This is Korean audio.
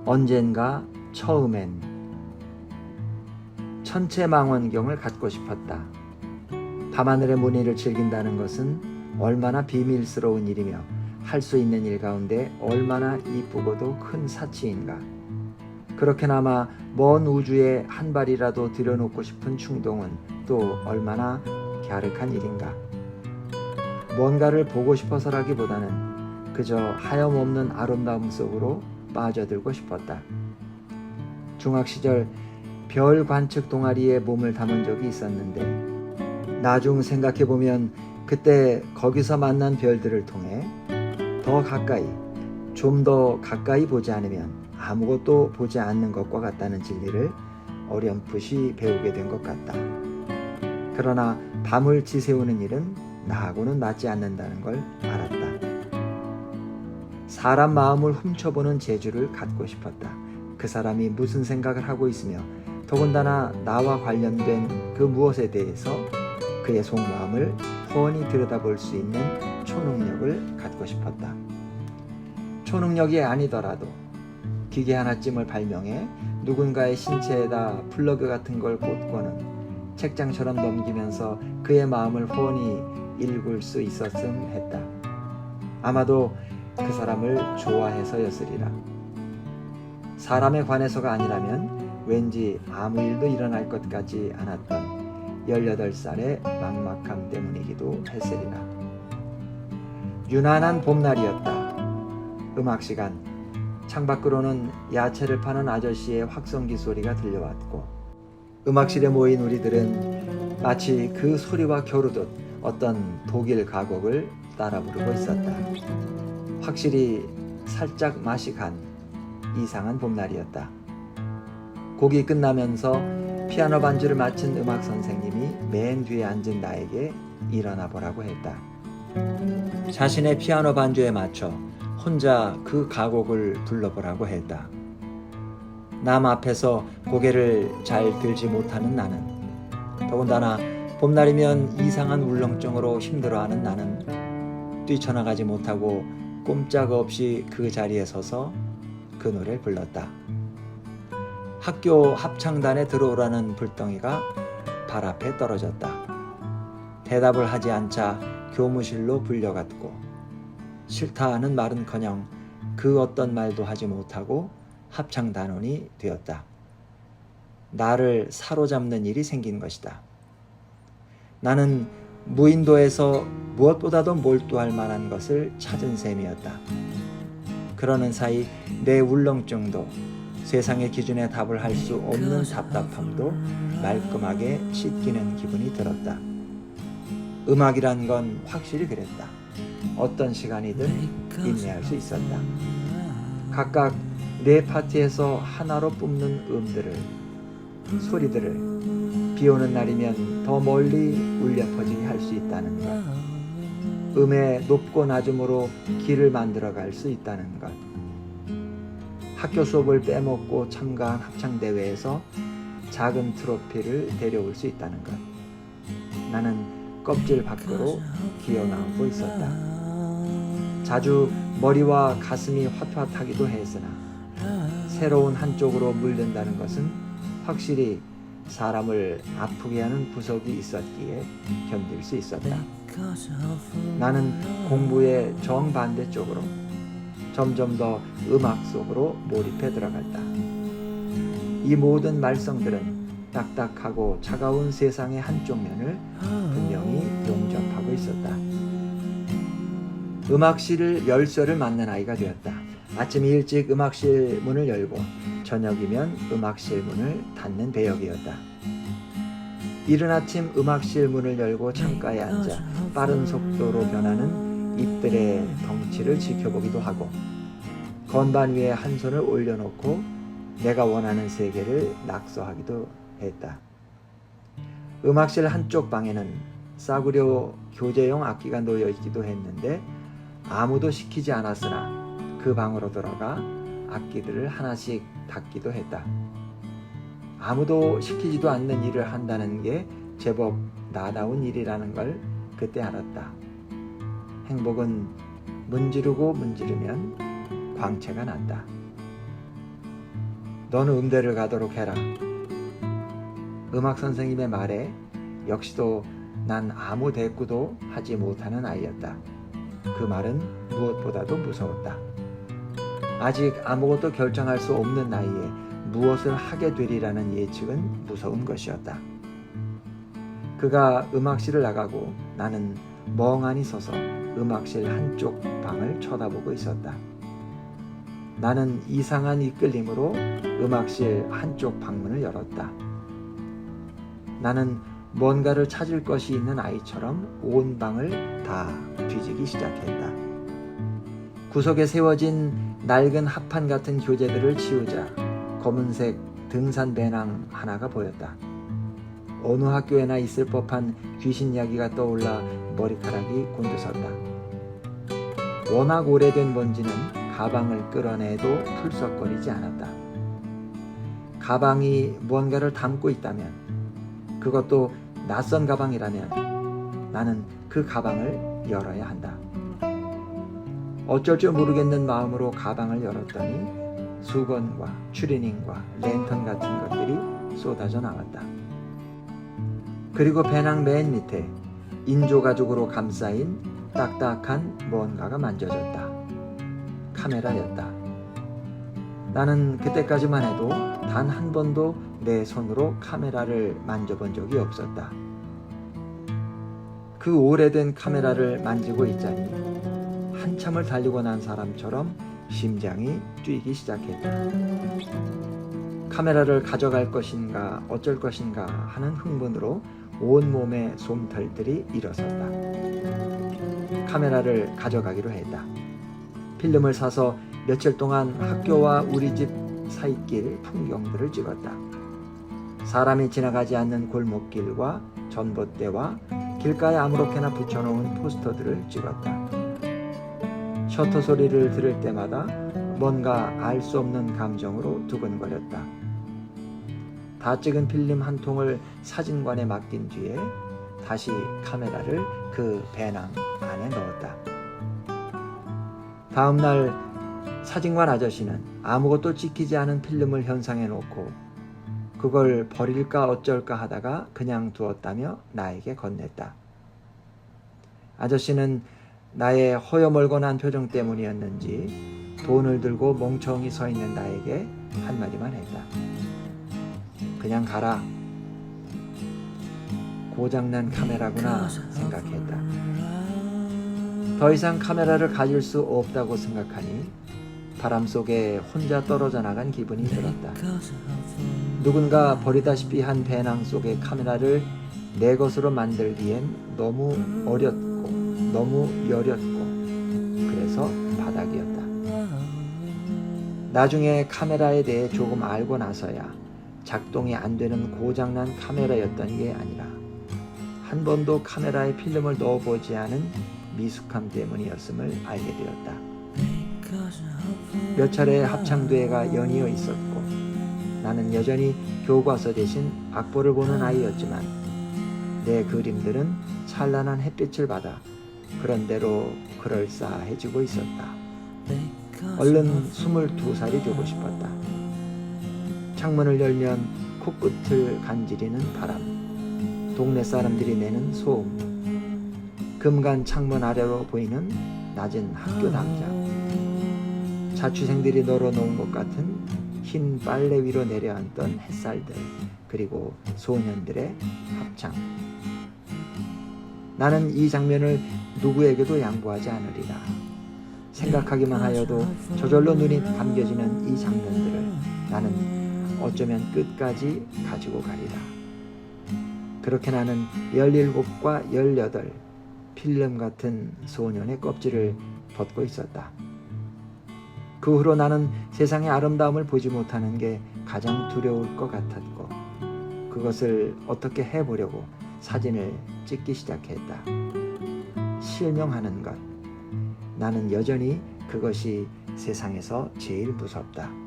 언젠가 처음엔 천체망원경을 갖고 싶었다. 밤하늘의 무늬를 즐긴다는 것은 얼마나 비밀스러운 일이며 할 수 있는 일 가운데 얼마나 이쁘고도 큰 사치인가. 그렇게나마 먼 우주에 한 발이라도 들여놓고 싶은 충동은 또 얼마나 갸륵한 일인가. 뭔가를 보고 싶어서라기보다는 그저 하염없는 아름다움 속으로 빠져들고 싶었다. 중학 시절 별 관측 동아리에 몸을 담은 적이 있었는데 나중 생각해보면 그때 거기서 만난 별들을 통해 더 가까이, 좀 더 가까이 보지 않으면 아무것도 보지 않는 것과 같다는 진리를 어렴풋이 배우게 된 것 같다. 그러나 밤을 지새우는 일은 나하고는 맞지 않는다는 걸 알았다. 사람 마음을 훔쳐보는 재주를 갖고 싶었다. 그 사람이 무슨 생각을 하고 있으며 더군다나 나와 관련된 그 무엇에 대해서 그의 속마음을 훤히 들여다볼 수 있는 초능력을 갖고 싶었다. 초능력이 아니더라도 기계 하나쯤을 발명해 누군가의 신체에다 플러그 같은 걸 꽂고는 책장처럼 넘기면서 그의 마음을 훤히 읽을 수 있었음 했다. 아마도 그 사람을 좋아해서였으리라. 사람에 관해서가 아니라면 왠지 아무 일도 일어날 것 같지 않았던 18살의 막막함 때문이기도 했으리라. 유난한 봄날이었다. 음악 시간. 창밖으로는 야채를 파는 아저씨의 확성기 소리가 들려왔고 음악실에 모인 우리들은 마치 그 소리와 겨루듯 어떤 독일 가곡을 따라 부르고 있었다. 확실히 살짝 맛이 간 이상한 봄날이었다. 곡이 끝나면서 피아노 반주를 마친 음악 선생님이 맨 뒤에 앉은 나에게 일어나 보라고 했다. 자신의 피아노 반주에 맞춰 혼자 그 가곡을 불러보라고 했다. 남 앞에서 고개를 잘 들지 못하는 나는, 더군다나 봄날이면 이상한 울렁증으로 힘들어하는 나는 뛰쳐나가지 못하고 꼼짝없이 그 자리에 서서 그 노래를 불렀다. 학교 합창단에 들어오라는 불덩이가 발 앞에 떨어졌다. 대답을 하지 않자 교무실로 불려갔고 싫다는 말은커녕 그 어떤 말도 하지 못하고 합창단원이 되었다. 나를 사로잡는 일이 생긴 것이다. 나는 무인도에서 무엇보다도 몰두할 만한 것을 찾은 셈이었다. 그러는 사이 내 울렁증도 세상의 기준에 답을 할 수 없는 답답함도 말끔하게 씻기는 기분이 들었다. 음악이란 건 확실히 그랬다. 어떤 시간이든 인내할 수 있었다. 각각 내 파트에서 하나로 뿜는 음들을, 소리들을 비오는 날이면 더 멀리 울려 퍼지게 할 수 있다는 것. 음의 높고 낮음으로 길을 만들어 갈 수 있다는 것. 학교 수업을 빼먹고 참가한 합창대회에서 작은 트로피를 데려올 수 있다는 것. 나는 껍질 밖으로 기어나오고 있었다. 자주 머리와 가슴이 헛헛하기도 했으나 새로운 한쪽으로 물든다는 것은 확실히 사람을 아프게 하는 구석이 있었기에 견딜 수 있었다. 나는 공부의 정반대쪽으로 점점 더 음악 속으로 몰입해 들어갔다. 이 모든 말썽들은 딱딱하고 차가운 세상의 한쪽 면을 분명히 용접하고 있었다. 음악실 열쇠를 맞는 아이가 되었다. 아침 일찍 음악실 문을 열고 저녁이면 음악실 문을 닫는 배역이었다. 이른 아침 음악실 문을 열고 창가에 앉아 빠른 속도로 변하는 잎들의 덩치를 지켜보기도 하고 건반 위에 한 손을 올려놓고 내가 원하는 세계를 낙서하기도 했다. 음악실 한쪽 방에는 싸구려 교재용 악기가 놓여 있기도 했는데 아무도 시키지 않았으나 그 방으로 들어가 악기들을 하나씩 닦기도 했다. 아무도 시키지도 않는 일을 한다는 게 제법 나다운 일이라는 걸 그때 알았다. 행복은 문지르고 문지르면 광채가 난다. 너는 음대를 가도록 해라. 음악 선생님의 말에 역시도 난 아무 대꾸도 하지 못하는 아이였다. 그 말은 무엇보다도 무서웠다. 아직 아무것도 결정할 수 없는 나이에 무엇을 하게 되리라는 예측은 무서운 것이었다. 그가 음악실을 나가고 나는 멍하니 서서 음악실 한쪽 방을 쳐다보고 있었다. 나는 이상한 이끌림으로 음악실 한쪽 방문을 열었다. 나는 뭔가를 찾을 것이 있는 아이처럼 온 방을 다 뒤지기 시작했다. 구석에 세워진 낡은 합판 같은 교재들을 치우자 검은색 등산 배낭 하나가 보였다. 어느 학교에나 있을 법한 귀신 이야기가 떠올라 머리카락이 곤두섰다. 워낙 오래된 먼지는 가방을 끌어내도 풀썩거리지 않았다. 가방이 뭔가를 담고 있다면, 그것도 낯선 가방이라면 나는 그 가방을 열어야 한다. 어쩔 줄 모르겠는 마음으로 가방을 열었더니 수건과 추리닝과 랜턴 같은 것들이 쏟아져 나왔다. 그리고 배낭 맨 밑에 인조가죽으로 감싸인 딱딱한 뭔가가 만져졌다. 카메라였다. 나는 그때까지만 해도 단 한 번도 내 손으로 카메라를 만져본 적이 없었다. 그 오래된 카메라를 만지고 있자니 한참을 달리고 난 사람처럼 심장이 뛰기 시작했다. 카메라를 가져갈 것인가 어쩔 것인가 하는 흥분으로 온몸에 솜털들이 일어섰다. 카메라를 가져가기로 했다. 필름을 사서 며칠 동안 학교와 우리 집 사이길 풍경들을 찍었다. 사람이 지나가지 않는 골목길과 전봇대와 길가에 아무렇게나 붙여놓은 포스터들을 찍었다. 셔터 소리를 들을 때마다 뭔가 알 수 없는 감정으로 두근거렸다. 다 찍은 필름 한 통을 사진관에 맡긴 뒤에 다시 카메라를 그 배낭 안에 넣었다. 다음 날 사진관 아저씨는 아무것도 찍히지 않은 필름을 현상에 놓고 그걸 버릴까 어쩔까 하다가 그냥 두었다며 나에게 건넸다. 아저씨는 나의 허여멀건한 표정 때문이었는지 돈을 들고 멍청이 서 있는 나에게 한마디만 했다. 그냥 가라. 고장난 카메라구나 생각했다. 더 이상 카메라를 가질 수 없다고 생각하니 바람 속에 혼자 떨어져 나간 기분이 들었다. 누군가 버리다시피 한 배낭 속의 카메라를 내 것으로 만들기엔 너무 어렵고 너무 여렸고 그래서 바닥이었다. 나중에 카메라에 대해 조금 알고 나서야 작동이 안 되는 고장난 카메라였던 게 아니라 한 번도 카메라에 필름을 넣어보지 않은 미숙함 때문이었음을 알게 되었다. 몇 차례 합창대회가 연이어 있었고 나는 여전히 교과서 대신 악보를 보는 아이였지만 내 그림들은 찬란한 햇빛을 받아 그런대로 그럴싸해지고 있었다. 얼른 22살이 되고 싶었다. 창문을 열면 코끝을 간지리는 바람, 동네 사람들이 내는 소음, 금간 창문 아래로 보이는 낮은 학교 담장, 자취생들이 널어놓은 것 같은 흰 빨래 위로 내려앉던 햇살들, 그리고 소년들의 합창. 나는 이 장면을 누구에게도 양보하지 않으리라. 생각하기만 하여도 저절로 눈이 감겨지는 이 장면들을 나는 어쩌면 끝까지 가지고 가리라. 그렇게 나는 17과 18 필름 같은 소년의 껍질을 벗고 있었다. 그 후로 나는 세상의 아름다움을 보지 못하는 게 가장 두려울 것 같았고 그것을 어떻게 해보려고 사진을 찍기 시작했다. 실명하는 것. 나는 여전히 그것이 세상에서 제일 무섭다.